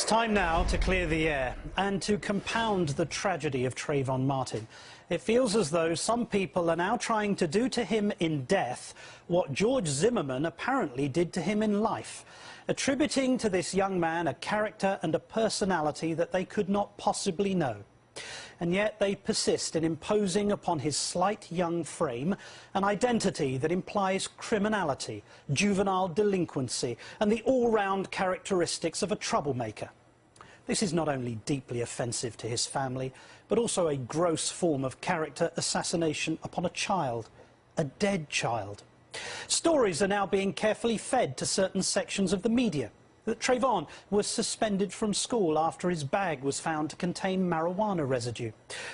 time now to clear the air and to compound the tragedy of Trayvon Martin. It feels as though some people are now trying to do to him in death what George Zimmerman apparently did to him in life, attributing to this young man a character and a personality that they could not possibly know. And yet they persist in imposing upon his slight young frame an identity that implies criminality, juvenile delinquency, and the all-round characteristics of a troublemaker. This is not only deeply offensive to his family, but also a gross form of character assassination upon a child, a dead child. Stories are now being carefully fed to certain sections of the media that Trayvon was suspended from school after his bag was found to contain marijuana residue,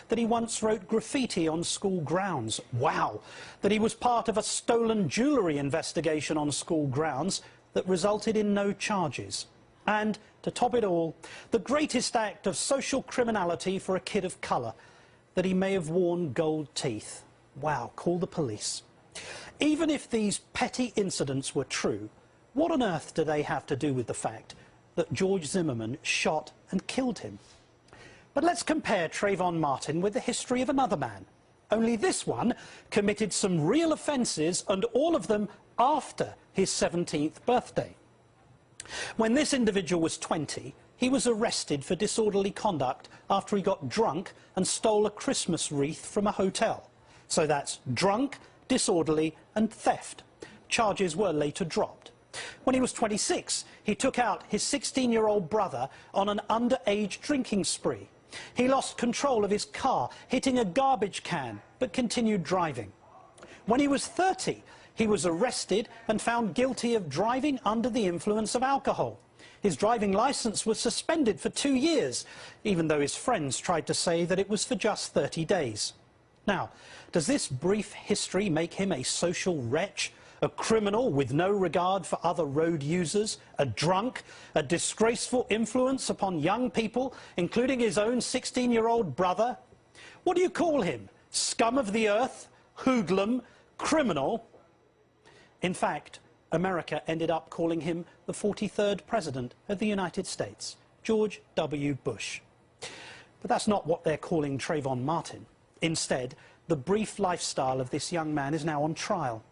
that he once wrote graffiti on school grounds. Wow! That he was part of a stolen jewellery investigation on school grounds that resulted in no charges. And, to top it all, the greatest act of social criminality for a kid of colour, that he may have worn gold teeth. Wow, call the police. Even if these petty incidents were true, what on earth do they have to do with the fact that George Zimmerman shot and killed him? But let's compare Trayvon Martin with the history of another man. Only this one committed some real offences, and all of them after his 17th birthday. When this individual was 20, he was arrested for disorderly conduct after he got drunk and stole a Christmas wreath from a hotel. So that's drunk, disorderly and theft. Charges were later dropped. When he was 26, he took out his 16-year-old brother on an underage drinking spree. He lost control of his car, hitting a garbage can, but continued driving. When he was 30, he was arrested and found guilty of driving under the influence of alcohol. His driving licence was suspended for 2 years, even though his friends tried to say that it was for just 30 days. Now, does this brief history make him a social wretch? A criminal with no regard for other road users, a drunk, a disgraceful influence upon young people, including his own 16-year-old brother? What do you call him? Scum of the earth? Hoodlum? Criminal? In fact, America ended up calling him the 43rd President of the United States, George W. Bush. But that's not what they're calling Trayvon Martin. Instead, the brief lifestyle of this young man is now on trial.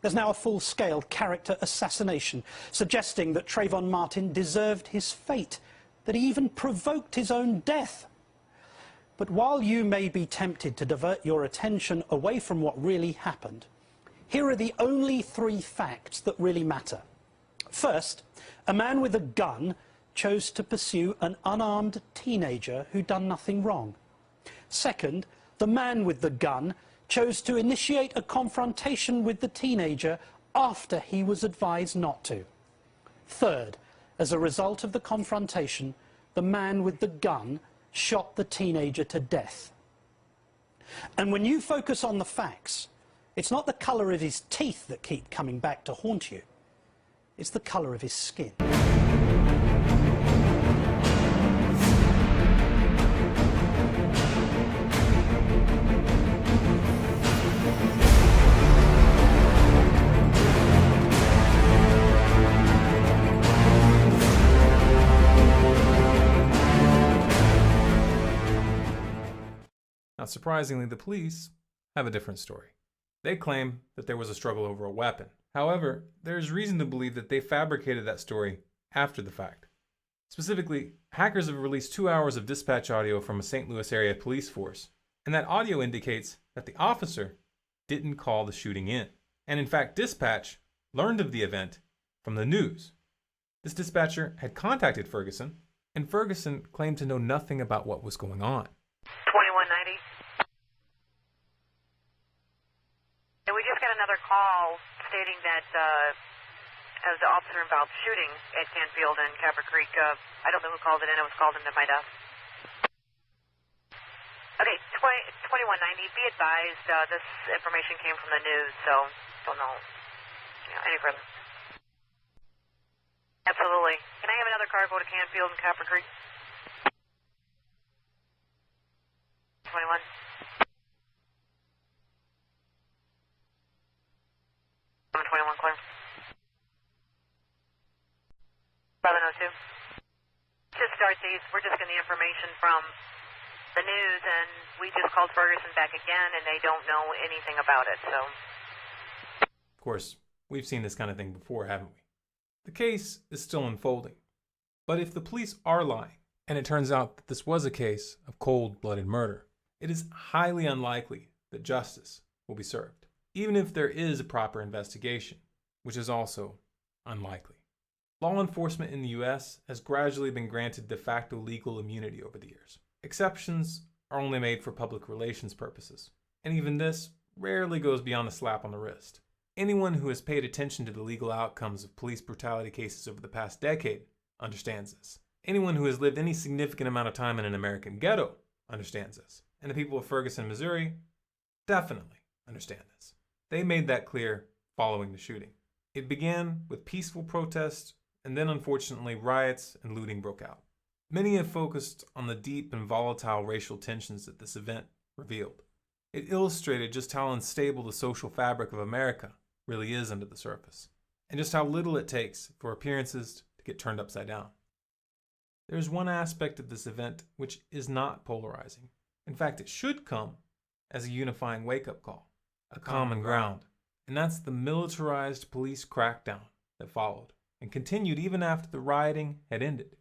There's now a full-scale character assassination, suggesting that Trayvon Martin deserved his fate, that he even provoked his own death. But while you may be tempted to divert your attention away from what really happened, here are the only 3 facts that really matter. First, a man with a gun chose to pursue an unarmed teenager who'd done nothing wrong. Second, the man with the gun chose to initiate a confrontation with the teenager after he was advised not to. Third, as a result of the confrontation, the man with the gun shot the teenager to death. And when you focus on the facts, it's not the colour of his teeth that keep coming back to haunt you. It's the colour of his skin. Not surprisingly, the police have a different story. They claim that there was a struggle over a weapon. However, there is reason to believe that they fabricated that story after the fact. Specifically, hackers have released 2 hours of dispatch audio from a St. Louis area police force, and that audio indicates that the officer didn't call the shooting in. And in fact, dispatch learned of the event from the news. This dispatcher had contacted Ferguson, and Ferguson claimed to know nothing about what was going on. 2190. And we just got another call stating that as the officer involved shooting at Canfield and Capper Creek. I don't know who called it in. It was called into my desk. Okay, 2190. Be advised, this information came from the news, so don't know any further. Absolutely. Can I have another car go to Canfield and Capper Creek? 21. 21 clear. 1102. Just just getting the information from the news, and we just called Ferguson back again, and they don't know anything about it, so. Of course, we've seen this kind of thing before, haven't we? The case is still unfolding. But if the police are lying, and it turns out that this was a case of cold-blooded murder, it is highly unlikely that justice will be served, even if there is a proper investigation, which is also unlikely. Law enforcement in the US has gradually been granted de facto legal immunity over the years. Exceptions are only made for public relations purposes, and even this rarely goes beyond a slap on the wrist. Anyone who has paid attention to the legal outcomes of police brutality cases over the past decade understands this. Anyone who has lived any significant amount of time in an American ghetto understands this. And the people of Ferguson, Missouri definitely understand this. They made that clear following the shooting. It began with peaceful protests, and then unfortunately riots and looting broke out. Many have focused on the deep and volatile racial tensions that this event revealed. It illustrated just how unstable the social fabric of America really is under the surface, and just how little it takes for appearances to get turned upside down. There's one aspect of this event which is not polarizing. In fact, it should come as a unifying wake-up call, a common ground, and that's the militarized police crackdown that followed and continued even after the rioting had ended.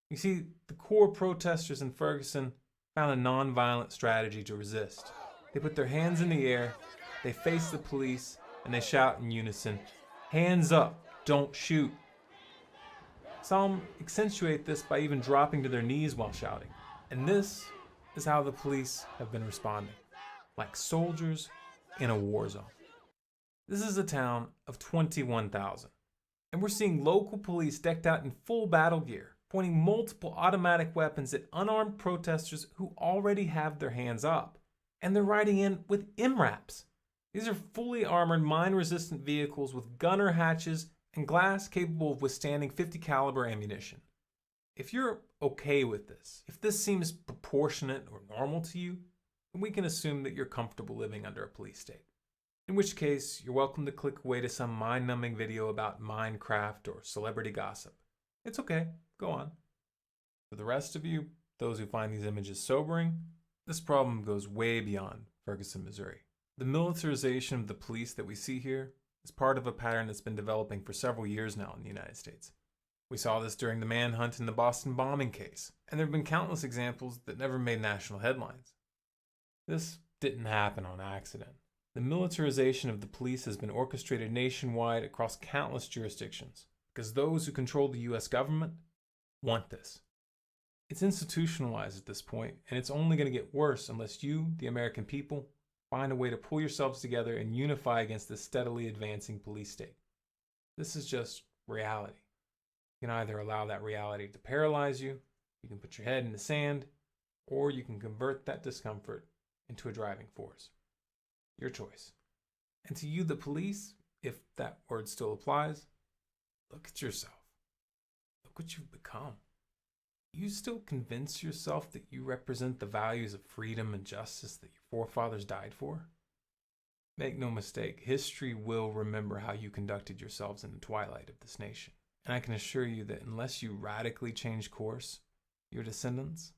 You see, the core protesters in Ferguson found a non-violent strategy to resist. They put their hands in the air, they face the police, and they shout in unison, "Hands up, don't shoot." Some accentuate this by even dropping to their knees while shouting. And this is how the police have been responding, like soldiers in a war zone. This is a town of 21,000, and we're seeing local police decked out in full battle gear, pointing multiple automatic weapons at unarmed protesters who already have their hands up. And they're riding in with MRAPs. These are fully armored, mine-resistant vehicles with gunner hatches and glass capable of withstanding .50 caliber ammunition. If you're okay with this, if this seems proportionate or normal to you, then we can assume that you're comfortable living under a police state. In which case, you're welcome to click away to some mind-numbing video about Minecraft or celebrity gossip. It's okay, go on. For the rest of you, those who find these images sobering, this problem goes way beyond Ferguson, Missouri. The militarization of the police that we see here is part of a pattern that's been developing for several years now in the United States. We saw this during the manhunt in the Boston bombing case, and there have been countless examples that never made national headlines. This didn't happen on accident. The militarization of the police has been orchestrated nationwide across countless jurisdictions, because those who control the US government want this. It's institutionalized at this point, and it's only going to get worse unless you, the American people, find a way to pull yourselves together and unify against this steadily advancing police state. This is just reality. You can either allow that reality to paralyze you, you can put your head in the sand, or you can convert that discomfort into a driving force. Your choice. And to you, the police, if that word still applies, look at yourself. Look what you've become. You still convince yourself that you represent the values of freedom and justice that your forefathers died for? Make no mistake, history will remember how you conducted yourselves in the twilight of this nation. And I can assure you that unless you radically change course, your descendants